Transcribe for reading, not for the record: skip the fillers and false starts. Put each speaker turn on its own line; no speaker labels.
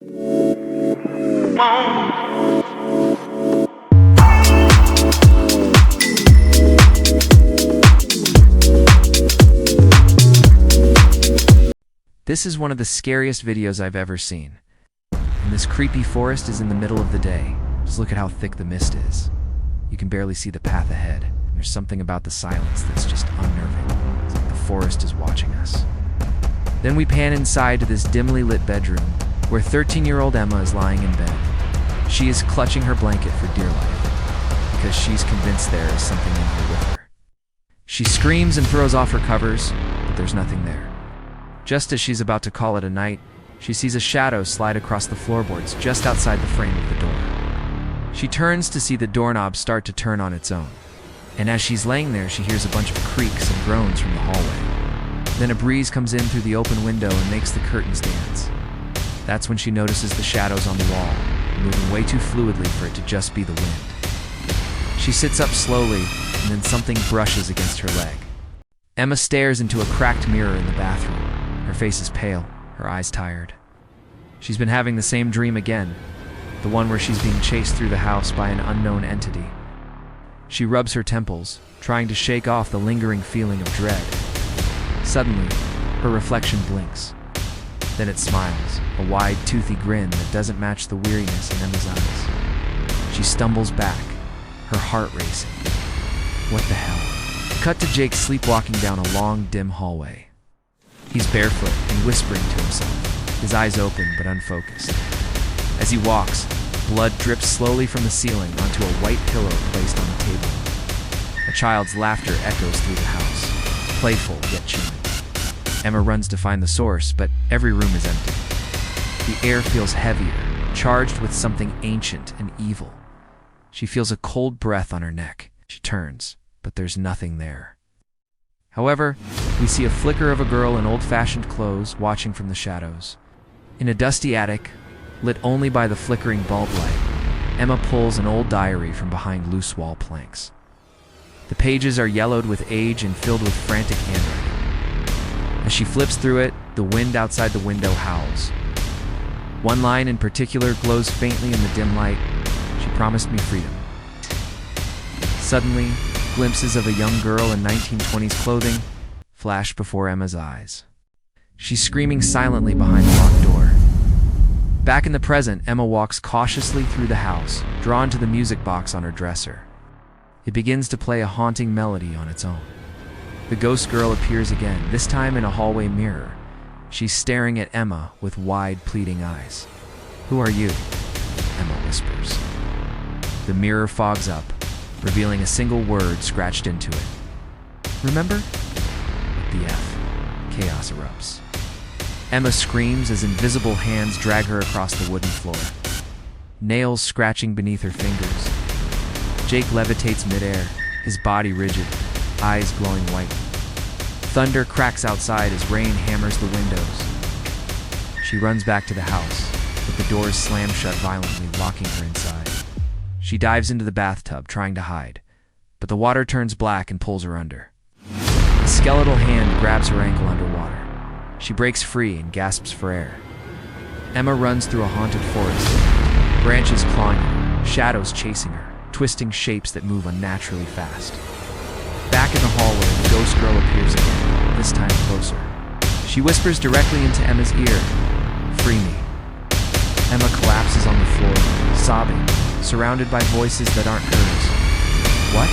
This is one of the scariest videos I've ever seen. And this creepy forest is in the middle of the day. Just look at how thick the mist is. You can barely see the path ahead. There's something about the silence that's just unnerving. It's like the forest is watching us. Then we pan inside to this dimly lit bedroom, where 13-year-old Emma is lying in bed. She is clutching her blanket for dear life, because she's convinced there is something in here with her. She screams and throws off her covers, but there's nothing there. Just as she's about to call it a night, she sees a shadow slide across the floorboards just outside the frame of the door. She turns to see the doorknob start to turn on its own. And as she's laying there, she hears a bunch of creaks and groans from the hallway. Then a breeze comes in through the open window and makes the curtains dance. That's when she notices the shadows on the wall, moving way too fluidly for it to just be the wind. She sits up slowly, and then something brushes against her leg. Emma stares into a cracked mirror in the bathroom. Her face is pale, her eyes tired. She's been having the same dream again, the one where she's being chased through the house by an unknown entity. She rubs her temples, trying to shake off the lingering feeling of dread. Suddenly, her reflection blinks. Then it smiles, a wide, toothy grin that doesn't match the weariness in Emma's eyes. She stumbles back, her heart racing. What the hell? Cut to Jake sleepwalking down a long, dim hallway. He's barefoot and whispering to himself, his eyes open but unfocused. As he walks, blood drips slowly from the ceiling onto a white pillow placed on the table. A child's laughter echoes through the house, playful yet chilling. Emma runs to find the source, but every room is empty. The air feels heavier, charged with something ancient and evil. She feels a cold breath on her neck. She turns, but there's nothing there. However, we see a flicker of a girl in old-fashioned clothes watching from the shadows. In a dusty attic, lit only by the flickering bulb light, Emma pulls an old diary from behind loose wall planks. The pages are yellowed with age and filled with frantic handwriting. As she flips through it, the wind outside the window howls. One line in particular glows faintly in the dim light. She promised me freedom. Suddenly, glimpses of a young girl in 1920s clothing flash before Emma's eyes. She's screaming silently behind the locked door. Back in the present, Emma walks cautiously through the house, drawn to the music box on her dresser. It begins to play a haunting melody on its own. The ghost girl appears again, this time in a hallway mirror. She's staring at Emma with wide, pleading eyes. "Who are you?" Emma whispers. The mirror fogs up, revealing a single word scratched into it. "Remember?" With the F, chaos erupts. Emma screams as invisible hands drag her across the wooden floor, nails scratching beneath her fingers. Jake levitates midair, his body rigid, eyes glowing white. Thunder cracks outside as rain hammers the windows. She runs back to the house, but the doors slam shut violently, locking her inside. She dives into the bathtub, trying to hide, but the water turns black and pulls her under. A skeletal hand grabs her ankle underwater. She breaks free and gasps for air. Emma runs through a haunted forest, branches clawing her, shadows chasing her, twisting shapes that move unnaturally fast. Back in the hallway, the ghost girl appears again, this time closer. She whispers directly into Emma's ear, "Free me." Emma collapses on the floor, sobbing, surrounded by voices that aren't hers. "What?"